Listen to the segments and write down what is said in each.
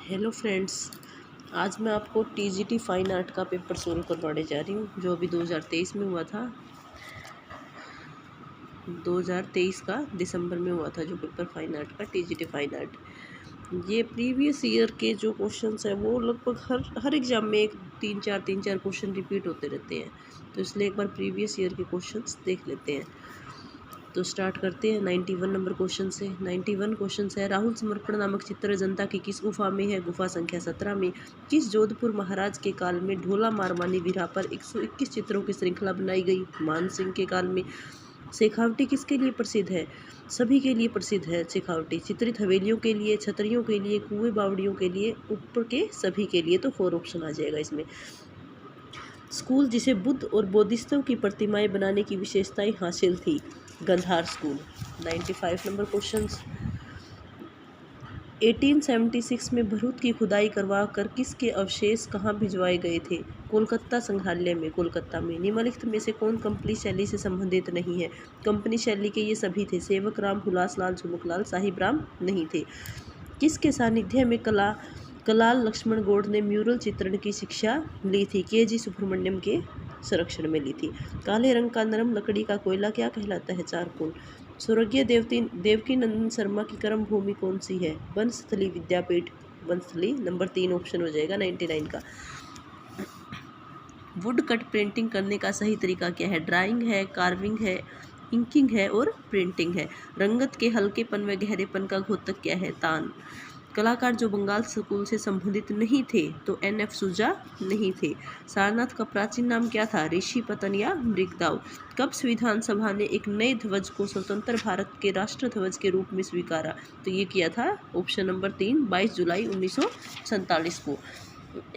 Hello friends, आज मैं आपको टीजीटी फाइन आर्ट का पेपर सोल्व करवाने जा रही हूँ जो अभी 2023 में हुआ था। 2023 का दिसंबर में हुआ था जो पेपर फाइन आर्ट का टीजीटी फाइन आर्ट। ये प्रीवियस ईयर के जो क्वेश्चंस हैं वो लगभग हर एग्ज़ाम में तीन चार क्वेश्चन रिपीट होते रहते हैं, तो इसलिए एक बार प्रीवियस ईयर के क्वेश्चंस देख लेते हैं। तो स्टार्ट करते हैं 91 नंबर क्वेश्चन से। 91 क्वेश्चन है, राहुल समर्पण नामक चित्र जनता की किस गुफा में है? गुफा संख्या 17 में। किस जोधपुर महाराज के काल में ढोला मारवानी विरहा पर 121 चित्रों की श्रृंखला बनाई गई? मान सिंह के काल में। शेखावटी किसके लिए प्रसिद्ध है? सभी के लिए प्रसिद्ध है शेखावटी। चित्रित हवेलियों के लिए, छतरियों के लिए, कुएं बावड़ियों के लिए, ऊपर के सभी के लिए। तो 4 ऑप्शन आ जाएगा इसमें। स्कूल जिसे बुद्ध और बोधिसत्व की प्रतिमाएं बनाने की विशेषताएं हासिल थी? गंधार स्कूल। 95 number question. 1876 में भरूच की खुदाई करवा कर किसके अवशेष कहाँ भिजवाए गए थे? कोलकाता संग्रहालय में, कोलकाता में। निम्नलिखित में से कौन कंपनी शैली से संबंधित नहीं है? कंपनी शैली के ये सभी थे, सेवक राम, हुलासलाल, झुमकलाल, साहिब राम नहीं थे। किसके सानिध्य में कलाल लक्ष्मण गौड़ ने म्यूरल चित्रण की शिक्षा ली थी? के.जी. सुब्रमण्यम के संरक्षण में ली थी। काले रंग का नरम लकड़ी का कोयला क्या कहलाता है? चारकोल। स्वर्गीय देवकी नंदन शर्मा की कर्म भूमि कौन सी है? वनस्थली विद्यापीठ, वनस्थली। नंबर 3 ऑप्शन हो जाएगा 99 का। वुड कट पेंटिंग करने का सही तरीका क्या है? ड्राइंग है, कार्विंग है, इंकिंग है और प्रिंटिंग है। रंगत के हल्केपन व गहरेपन का घोतक क्या है? तान। कलाकार जो बंगाल स्कूल से संबंधित नहीं थे तो N.F. सुजा नहीं थे। सारनाथ का प्राचीन नाम क्या था? ऋषि पतन या मृगदाव। कब संविधान सभा ने एक नए ध्वज को स्वतंत्र भारत के राष्ट्र ध्वज के रूप में स्वीकारा? तो ये किया था ऑप्शन नंबर 3, 22 जुलाई 1947 को।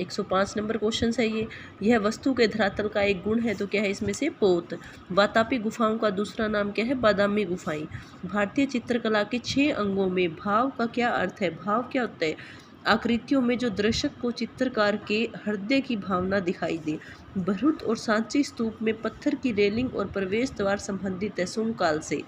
105 नंबर क्वेश्चन है ये। यह वस्तु के धरातल का एक गुण है तो क्या है इसमें से? पोत। वातापी गुफाओं का दूसरा नाम क्या है? बादामी गुफाएं। भारतीय चित्रकला के 6 अंगों में भाव का क्या अर्थ है? भाव क्या होता है? आकृतियों में जो दर्शक को चित्रकार के हृदय की भावना दिखाई दे। भरूच और सांची स्तूप में पत्थर की रेलिंग और प्रवेश द्वार संबंधित है सुंग काल से।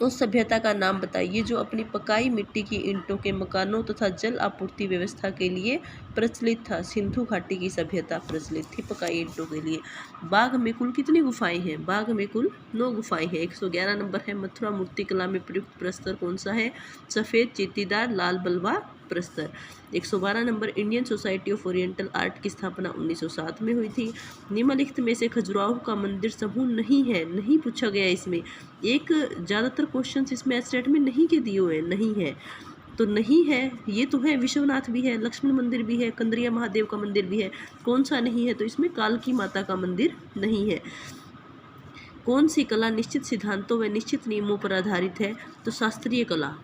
उस सभ्यता का नाम बताइए जो अपनी पकाई मिट्टी की ईंटों के मकानों तथा जल आपूर्ति व्यवस्था के लिए प्रचलित था। सिंधु घाटी की सभ्यता प्रचलित थी पकाई ईंटों के लिए। बाघ में कुल कितनी गुफाएं हैं? बाघ में कुल 9 गुफाएं हैं। 111 नंबर है, मथुरा मूर्तिकला में प्रयुक्त प्रस्तर कौन सा है? सफ़ेद, चीतीदार, लाल बलवा प्रस्तर। 112 number, Indian society of oriental art की स्थापना 1907 में हुई थी। निम्नलिखित में से खजुराहो का मंदिर समूह नहीं है? नहीं पूछा गया इसमें। एक ज़्यादातर क्वेश्चन इसमें एस्टेट में नहीं के दिए हुए, नहीं है तो नहीं है। ये तो है, विश्वनाथ भी है, लक्ष्मण मंदिर भी है, कंदरिया महादेव का मंदिर भी है। कौन सा नहीं है? तो इसमें कालकी माता का मंदिर नहीं है। कौन सी कला निश्चित सिद्धांतों व निश्चित नियमों पर आधारित है? तो शास्त्रीय कला।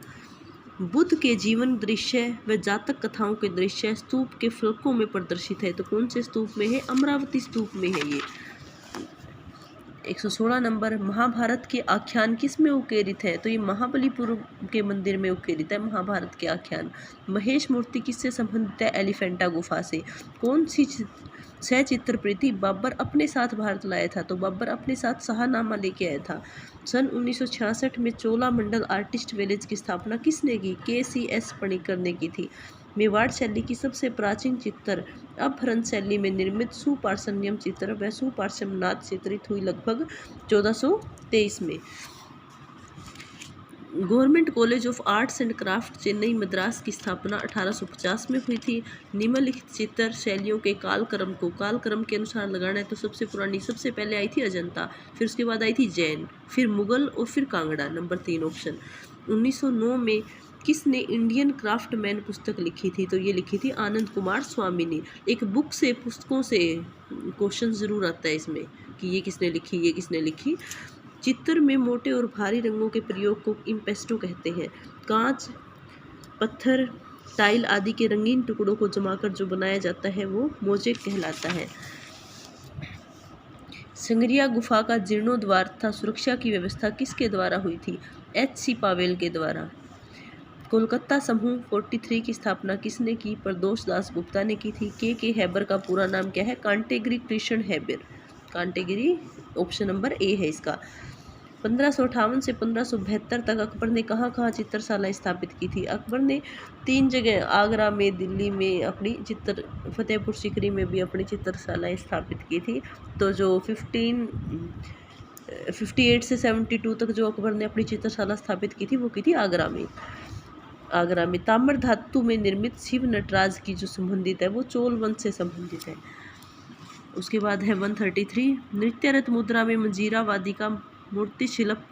बुद्ध के जीवन दृश्य व जातक कथाओं के दृश्य स्तूप के फलकों में प्रदर्शित है तो कौन से स्तूप में है? अमरावती स्तूप में है ये। 116 नंबर, महाभारत के आख्यान किस में उकेरित है? तो ये महाबलीपुर के मंदिर में उकेरित है महाभारत के आख्यान। महेश मूर्ति किससे संबंधित है? एलिफेंटा गुफा से। कौन सी सचित्र प्रीति बाबर अपने साथ भारत लाया था? तो बाबर अपने साथ शाहनामा लेके आया था। सन 1966 में चोला मंडल आर्टिस्ट विलेज की स्थापना किसने की? KCS पणिक्कर ने की थी। मेवाड़ शैली की सबसे प्राचीन चित्र अपभ्रंश शैली में निर्मित सुपार्श्वन्यम चित्र व सुपार्श्वनाथ चित्रित हुई लगभग 1423 में। Government college of arts and craft Chennai Madras की स्थापना 1850 में हुई थी। निम्नलिखित चित्र शैलियों के कालक्रम को कालक्रम के अनुसार लगाना है तो सबसे पुरानी सबसे पहले आई थी अजंता, फिर उसके बाद आई थी जैन, फिर मुगल और फिर कांगड़ा। Number 3 option. 1909 में किसने इंडियन क्राफ्टमैन पुस्तक लिखी थी? तो ये लिखी थी आनंद कुमार स्वामी ने। एक बुक से पुस्तकों से क्वेश्चन ज़रूर आता है इसमें कि ये किसने लिखी, ये किसने लिखी। चित्र में मोटे और भारी रंगों के प्रयोग को इम्पेस्टो कहते हैं। कांच, पत्थर, टाइल आदि के रंगीन टुकड़ों को जमाकर जो बनाया जाता है वो मोज़ेक कहलाता है। संग्रिया गुफा का जीर्णोद्धार तथा सुरक्षा की व्यवस्था किसके द्वारा हुई थी? H.C. पावेल के द्वारा। कोलकाता समूह 43 की स्थापना किसने की? प्रदोष दास गुप्ता ने की थी। के हैबर का पूरा नाम क्या है? कांटेगिरी कृष्ण हैबर। कांटेगिरी ऑप्शन नंबर A है इसका। 1558 से 1572 तक अकबर ने कहाँ कहाँ चित्रशाला स्थापित की थी? अकबर ने 3 जगह, आगरा में, दिल्ली में अपनी फतेहपुर सीकरी में भी अपनी चित्रशाला स्थापित की थी। तो जो 1558 से 72 तक जो अकबर ने अपनी चित्रशाला स्थापित की थी वो की थी आगरा में। ताम्र धातु में निर्मित शिव नटराज की जो संबंधित है वो चोल वंश से संबंधित है। उसके बाद है 133, नृत्यरत मुद्रा में मंजीरा वादी का मूर्ति शिल्प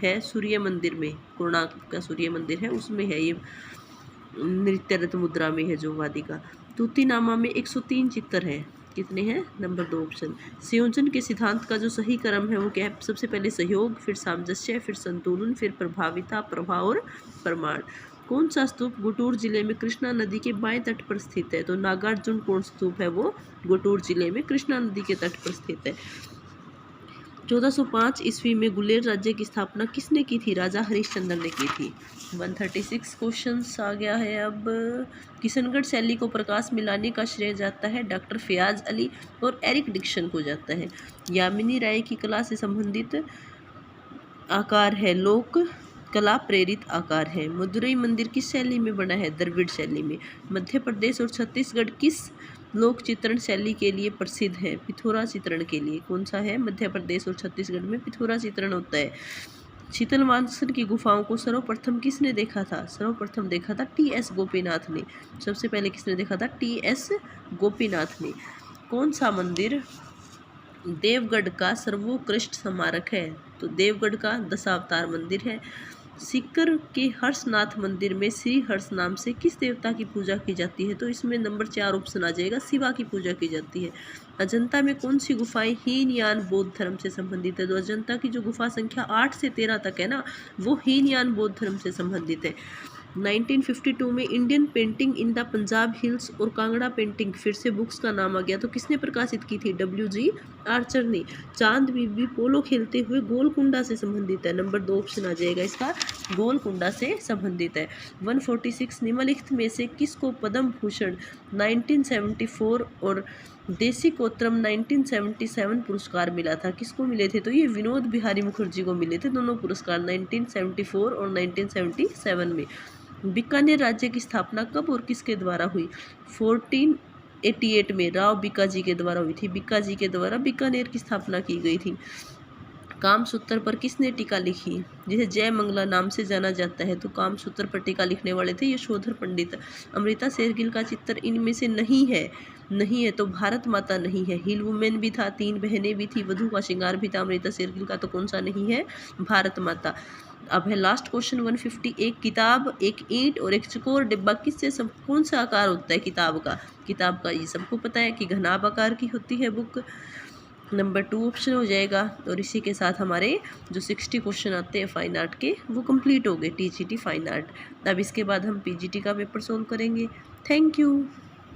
है सूर्य मंदिर में, कोणार्क का सूर्य मंदिर है उसमें है ये, नृत्यरत मुद्रा में है जो वादी का। तूतीनामा में 103 चित्र है, कितने हैं? Number 2 option. संयोजन के सिद्धांत का जो सही क्रम है वो क्या है? सबसे पहले सहयोग, फिर सामंजस्य, फिर संतुलन, फिर प्रभाविता, प्रभाव और प्रमाण। कौन सा स्तूप गुटूर जिले में कृष्णा नदी के बाएं तट पर स्थित है? तो नागार्जुन स्तूप है वो गुटूर जिले में कृष्णा नदी के तट पर स्थित है। 1405 ईस्वी में गुलेर राज्य की स्थापना किसने की थी? राजा हरिश्चंद्र ने की थी। 136 क्वेश्चन आ गया है। अब किशनगढ़ शैली को प्रकाश मिलाने का श्रेय जाता है डॉक्टर फयाज अली और एरिक डिक्सन को जाता है। यामिनी राय की कला से संबंधित आकार है लोक कला प्रेरित आकार है। मदुरई मंदिर किस शैली में बना है? द्रविड़ शैली में। मध्य प्रदेश और छत्तीसगढ़ किस लोक चित्रण शैली के लिए प्रसिद्ध है? पिथौरा चित्रण के लिए। कौन सा है? मध्य प्रदेश और छत्तीसगढ़ में पिथौरा चित्रण होता है। शीतलवासन की गुफाओं को सर्वप्रथम किसने देखा था? सर्वप्रथम देखा था टी.एस. गोपीनाथ ने। सबसे पहले किसने देखा था? टी.एस. गोपीनाथ ने। कौन सा मंदिर देवगढ़ का सर्वोत्कृष्ट स्मारक है? तो देवगढ़ का दशावतार मंदिर है। सीकर के हर्षनाथ मंदिर में श्री हर्ष नाम से किस देवता की पूजा की जाती है? तो इसमें नंबर 4 ऑप्शन आ जाएगा, शिवा की पूजा की जाती है। अजंता में कौन सी गुफाएं हीनयान बौद्ध धर्म से संबंधित है? तो अजंता की जो गुफा संख्या 8 से 13 तक है ना, वो हीनयान बौद्ध धर्म से संबंधित है। 1952 में Indian painting in the Punjab hills और कांगड़ा पेंटिंग फिर से बुक्स का नाम आ गया, तो किसने प्रकाशित की थी? WG आर्चर ने। चांद बीबी पोलो खेलते हुए गोलकुंडा से संबंधित है। नंबर 2 ऑप्शन आ जाएगा इसका, गोलकुंडा से संबंधित है। 146 निम्नलिखित में से किसको पद्म भूषण 1974 और देशिकोत्तरम 1977 पुरस्कार मिला था? किसको मिले थे? तो ये विनोद बिहारी मुखर्जी को मिले थे दोनों पुरस्कार 1974 और 1977 में। बीकानेर राज्य की स्थापना कब और किसके द्वारा हुई? 1488 में राव बीकाजी के द्वारा हुई थी। बीकाजी के द्वारा बीकानेर की स्थापना की गई थी। कामसूत्र पर किसने टीका लिखी? जिसे जय मंगला नाम से जाना जाता है, तो कामसूत्र पर टीका लिखने वाले थे यशोधर पंडित। अमृता शेरगिल का चित्र इनमें से नहीं है तो भारत माता नहीं है। हील वुमेन भी था, 3 बहनें भी थी, वधू का श्रृंगार भी था अमृता शेरगिल का, तो कौन सा नहीं है? भारत माता। अब है लास्ट क्वेश्चन 150। एक किताब, एक ईंट और एक चकोर डिब्बा किससे कौन सा आकार होता है किताब का ये सबको पता है कि घनाभ आकार की होती है बुक। नंबर 2 ऑप्शन हो जाएगा। और इसी के साथ हमारे जो 60 क्वेश्चन आते हैं फाइन आर्ट के वो कंप्लीट हो गए, TGT फाइन आर्ट। अब इसके बाद हम PGT का पेपर सोल्व करेंगे। Thank you.